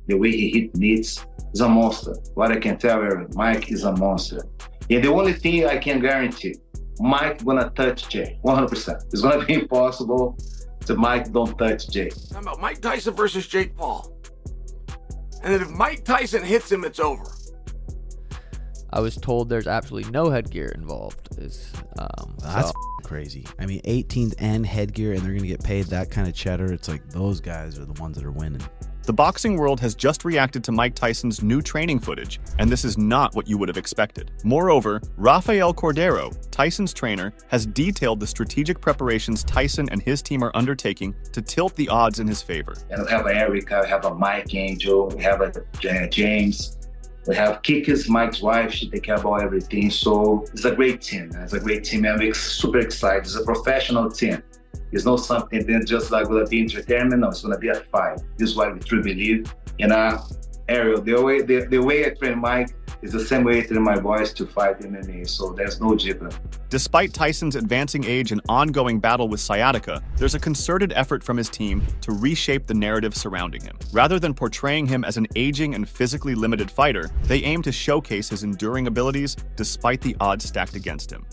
the way he hit mitts, is a monster. What I can tell you, Mike is a monster. And the only thing I can guarantee, Mike gonna touch Jay, 100%. It's gonna be impossible to Mike don't touch Jay. How about Mike Tyson versus Jake Paul? And then if Mike Tyson hits him, it's over. I was told there's absolutely no headgear involved. That's crazy. I mean, 18th and headgear, and they're going to get paid that kind of cheddar. It's like those guys are the ones that are winning. The boxing world has just reacted to Mike Tyson's new training footage, and this is not what you would have expected. Moreover, Rafael Cordero, Tyson's trainer, has detailed the strategic preparations Tyson and his team are undertaking to tilt the odds in his favor. And we have a Erica, we have a Mike Angel, we have a James, we have Kikis, Mike's wife, she take care about everything. So it's a great team. It's a great team, and we're super excited. It's a professional team. It's not something then just like gonna be entertainment. No, it's gonna be a fight. This is what we truly believe. And Ariel, the way I train Mike is the same way I train my boys to fight MMA. So there's no difference. Despite Tyson's advancing age and ongoing battle with sciatica, there's a concerted effort from his team to reshape the narrative surrounding him. Rather than portraying him as an aging and physically limited fighter, they aim to showcase his enduring abilities despite the odds stacked against him.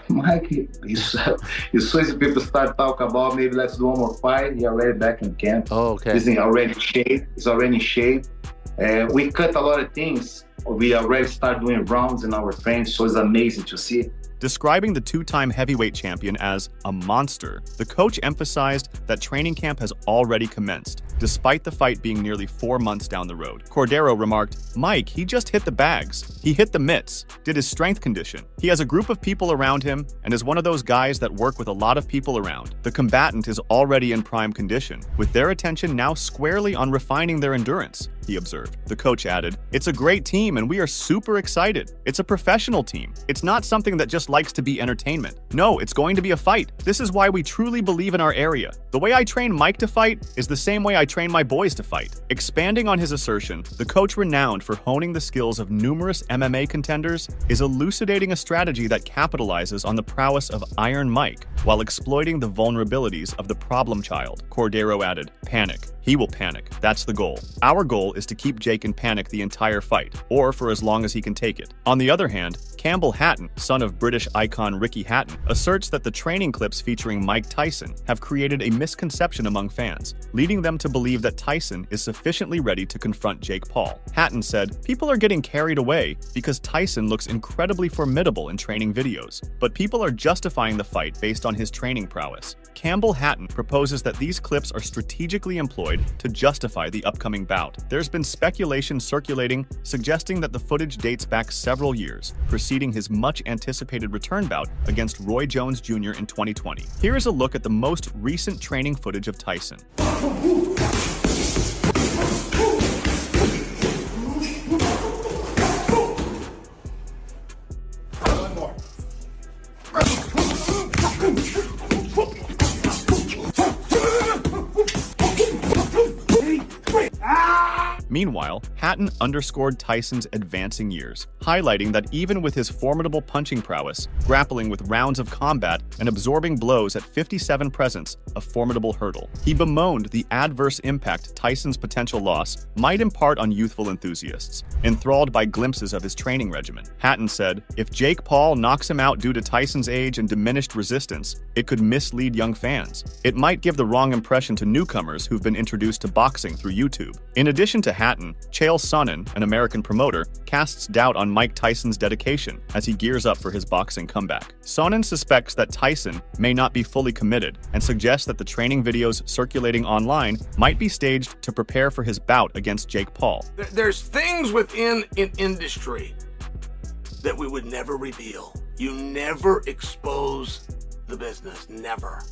Mike, as soon as people start talking about maybe let's do one more fight, he's already back in camp. Oh, okay. He's already in shape. He's already in shape. We cut a lot of things. We already start doing rounds in our frames, so it's amazing to see. Describing the two-time heavyweight champion as a monster, the coach emphasized that training camp has already commenced, despite the fight being nearly 4 months down the road. Cordero remarked, "Mike, he just hit the bags. He hit the mitts, did his strength condition. He has a group of people around him and is one of those guys that work with a lot of people around. The combatant is already in prime condition, with their attention now squarely on refining their endurance," he observed. The coach added, "It's a great team and we are super excited. It's a professional team. It's not something that just likes to be entertainment. No, it's going to be a fight. This is why we truly believe in our area. The way I train Mike to fight is the same way I train my boys to fight." Expanding on his assertion, the coach renowned for honing the skills of numerous MMA contenders is elucidating a strategy that capitalizes on the prowess of Iron Mike while exploiting the vulnerabilities of the problem child. Cordero added, "Panic. He will panic. That's the goal. Our goal is to keep Jake in panic the entire fight, or for as long as he can take it." On the other hand, Campbell Hatton, son of British icon Ricky Hatton, asserts that the training clips featuring Mike Tyson have created a misconception among fans, leading them to believe that Tyson is sufficiently ready to confront Jake Paul. Hatton said, "People are getting carried away because Tyson looks incredibly formidable in training videos, but people are justifying the fight based on his training prowess." Campbell Hatton proposes that these clips are strategically employed to justify the upcoming bout. There's been speculation circulating suggesting that the footage dates back several years, preceding his much-anticipated return bout against Roy Jones Jr. in 2020. Here is a look at the most recent training footage of Tyson. Meanwhile, Hatton underscored Tyson's advancing years, highlighting that even with his formidable punching prowess, grappling with rounds of combat and absorbing blows at 57 presents, a formidable hurdle. He bemoaned the adverse impact Tyson's potential loss might impart on youthful enthusiasts, enthralled by glimpses of his training regimen. Hatton said, "If Jake Paul knocks him out due to Tyson's age and diminished resistance, it could mislead young fans. It might give the wrong impression to newcomers who've been introduced to boxing through YouTube." In addition to Hatton, Chael Sonnen, an American promoter, casts doubt on Mike Tyson's dedication as he gears up for his boxing comeback. Sonnen suspects that Tyson may not be fully committed and suggests that the training videos circulating online might be staged to prepare for his bout against Jake Paul. There's things within an industry that we would never reveal. You never expose the business, never.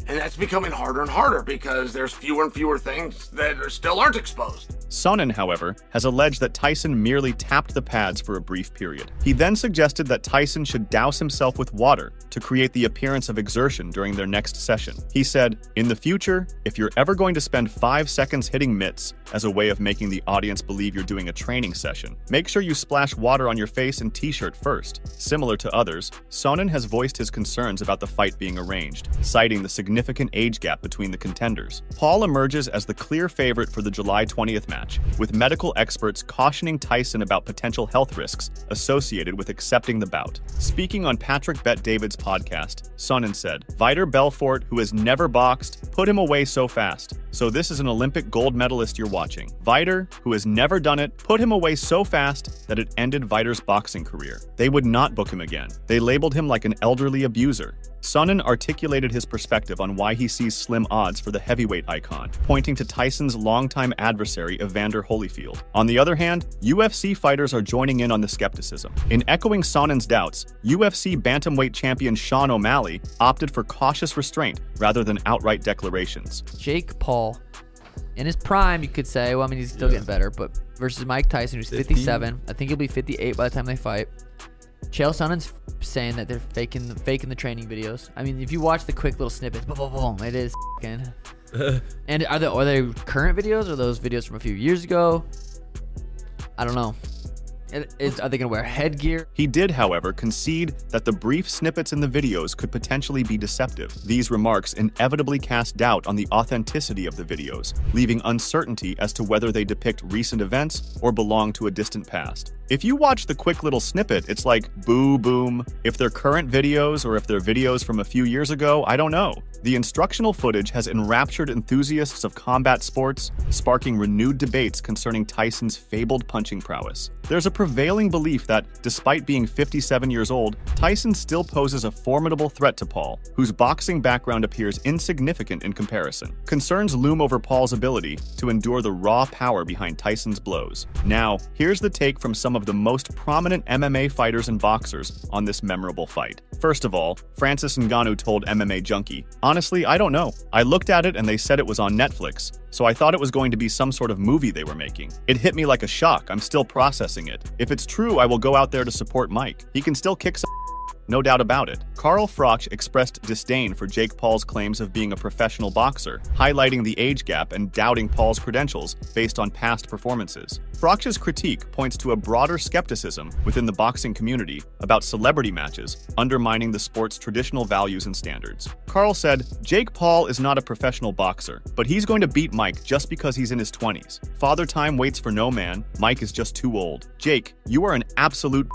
And that's becoming harder and harder because there's fewer and fewer things that still aren't exposed. Sonnen, however, has alleged that Tyson merely tapped the pads for a brief period. He then suggested that Tyson should douse himself with water to create the appearance of exertion during their next session. He said, "In the future, if you're ever going to spend 5 seconds hitting mitts as a way of making the audience believe you're doing a training session, make sure you splash water on your face and t-shirt first." Similar to others, Sonnen has voiced his concerns about the fight being arranged, citing the significant age gap between the contenders. Paul emerges as the clear favorite for the July 20th match, match, with medical experts cautioning Tyson about potential health risks associated with accepting the bout. Speaking on Patrick Bet-David's podcast, Sonnen said, "Vitor Belfort, who has never boxed, put him away so fast. So this is an Olympic gold medalist you're watching. Vitor, who has never done it, put him away so fast that it ended Vitor's boxing career. They would not book him again. They labeled him like an elderly abuser." Sonnen articulated his perspective on why he sees slim odds for the heavyweight icon, pointing to Tyson's longtime adversary Evander Holyfield. On the other hand, UFC fighters are joining in on the skepticism. In echoing Sonnen's doubts, UFC bantamweight champion Sean O'Malley opted for cautious restraint rather than outright declarations. Jake Paul, in his prime, you could say, well, I mean, he's still getting better, but versus Mike Tyson, who's 57. I think he'll be 58 by the time they fight. Chael Sonnen's saying that they're faking the training videos. I mean, if you watch the quick little snippets, boom, boom, boom, it is f***ing. And are they current videos or are those videos from a few years ago? I don't know. Are they going to wear headgear? He did, however, concede that the brief snippets in the videos could potentially be deceptive. These remarks inevitably cast doubt on the authenticity of the videos, leaving uncertainty as to whether they depict recent events or belong to a distant past. If you watch the quick little snippet, it's like boo boom. If they're current videos or if they're videos from a few years ago, I don't know. The instructional footage has enraptured enthusiasts of combat sports, sparking renewed debates concerning Tyson's fabled punching prowess. There's a prevailing belief that, despite being 57 years old, Tyson still poses a formidable threat to Paul, whose boxing background appears insignificant in comparison. Concerns loom over Paul's ability to endure the raw power behind Tyson's blows. Now, here's the take from some of the most prominent MMA fighters and boxers on this memorable fight. First of all, Francis Ngannou told MMA Junkie, "Honestly, I don't know. I looked at it and they said it was on Netflix, so I thought it was going to be some sort of movie they were making. It hit me like a shock. I'm still processing it. If it's true, I will go out there to support Mike. He can still kick some no doubt about it." Carl Froch expressed disdain for Jake Paul's claims of being a professional boxer, highlighting the age gap and doubting Paul's credentials based on past performances. Froch's critique points to a broader skepticism within the boxing community about celebrity matches, undermining the sport's traditional values and standards. Carl said, "Jake Paul is not a professional boxer, but he's going to beat Mike just because he's in his 20s. Father Time waits for no man. Mike is just too old. Jake, you are an absolute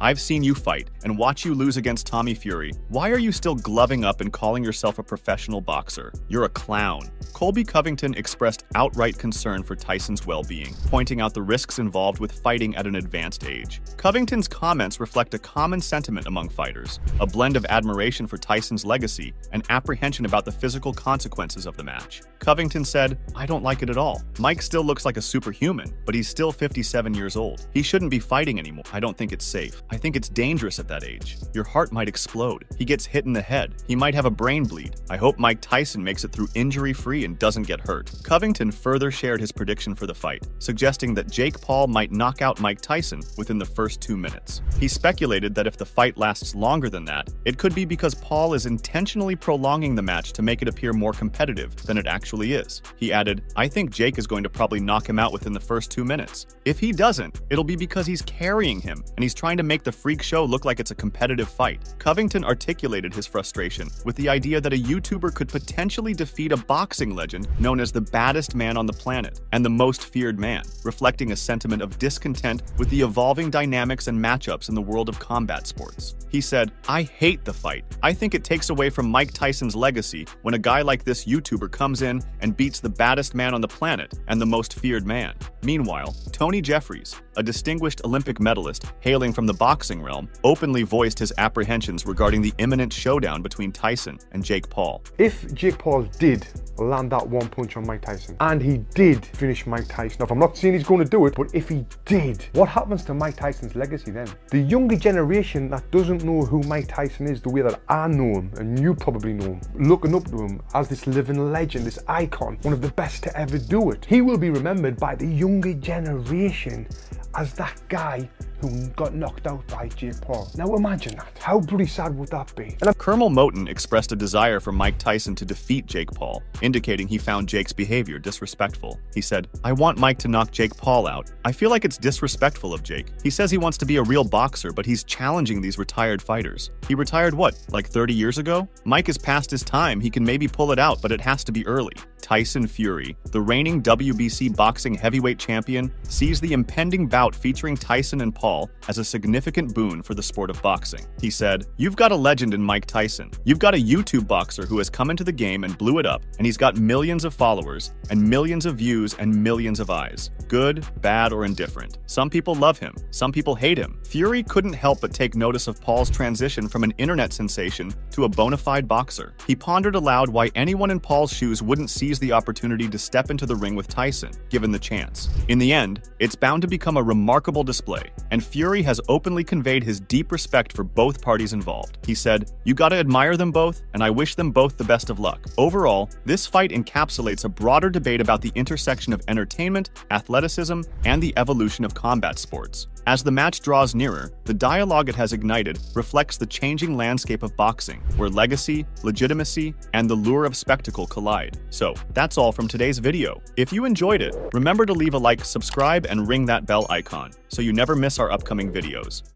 I've seen you fight and watch you lose against Tommy Fury. Why are you still gloving up and calling yourself a professional boxer? You're a clown." Colby Covington expressed outright concern for Tyson's well-being, pointing out the risks involved with fighting at an advanced age. Covington's comments reflect a common sentiment among fighters, a blend of admiration for Tyson's legacy and apprehension about the physical consequences of the match. Covington said, "I don't like it at all. Mike still looks like a superhuman, but he's still 57 years old. He shouldn't be fighting anymore. I don't think it's safe. I think it's dangerous at that age. Your heart might explode. He gets hit in the head. He might have a brain bleed. I hope Mike Tyson makes it through injury-free and doesn't get hurt." Covington further shared his prediction for the fight, suggesting that Jake Paul might knock out Mike Tyson within the first 2 minutes. He speculated that if the fight lasts longer than that, it could be because Paul is intentionally prolonging the match to make it appear more competitive than it actually is. He added, "I think Jake is going to probably knock him out within the first 2 minutes. If he doesn't, it'll be because he's carrying him and he's trying to make the freak show look like it's a competitive fight." Covington articulated his frustration with the idea that a YouTuber could potentially defeat a boxing legend known as the baddest man on the planet and the most feared man, reflecting a sentiment of discontent with the evolving dynamics and matchups in the world of combat sports. He said, "I hate the fight. I think it takes away from Mike Tyson's legacy when a guy like this YouTuber comes in and beats the baddest man on the planet and the most feared man." Meanwhile, Tony Jeffries, a distinguished Olympic medalist hailing from the boxing realm, openly voiced his apprehensions regarding the imminent showdown between Tyson and Jake Paul. If Jake Paul did land that one punch on Mike Tyson, and he did finish Mike Tyson off, I'm not saying he's going to do it, but if he did, what happens to Mike Tyson's legacy then? The younger generation that doesn't know who Mike Tyson is the way that I know him, and you probably know him, looking up to him as this living legend, this icon, one of the best to ever do it. He will be remembered by the younger generation as that guy who got knocked out by Jake Paul. Now imagine that. How bloody sad would that be? Colonel Moten expressed a desire for Mike Tyson to defeat Jake Paul, indicating he found Jake's behavior disrespectful. He said, "I want Mike to knock Jake Paul out. I feel like it's disrespectful of Jake. He says he wants to be a real boxer, but he's challenging these retired fighters. He retired what, like 30 years ago? Mike is past his time. He can maybe pull it out, but it has to be early." Tyson Fury, the reigning WBC boxing heavyweight champion, sees the impending bout featuring Tyson and Paul as a significant boon for the sport of boxing. He said, "You've got a legend in Mike Tyson. You've got a YouTube boxer who has come into the game and blew it up, and he's got millions of followers and millions of views and millions of eyes. Good, bad, or indifferent. Some people love him. Some people hate him." Fury couldn't help but take notice of Paul's transition from an internet sensation to a bona fide boxer. He pondered aloud why anyone in Paul's shoes wouldn't seize the opportunity to step into the ring with Tyson, given the chance. In the end, it's bound to become a remarkable display, and Fury has openly conveyed his deep respect for both parties involved. He said, "You gotta admire them both, and I wish them both the best of luck." Overall, this fight encapsulates a broader debate about the intersection of entertainment, athleticism, and the evolution of combat sports. As the match draws nearer, the dialogue it has ignited reflects the changing landscape of boxing, where legacy, legitimacy, and the lure of spectacle collide. So, that's all from today's video. If you enjoyed it, remember to leave a like, subscribe, and ring that bell icon so you never miss our upcoming videos.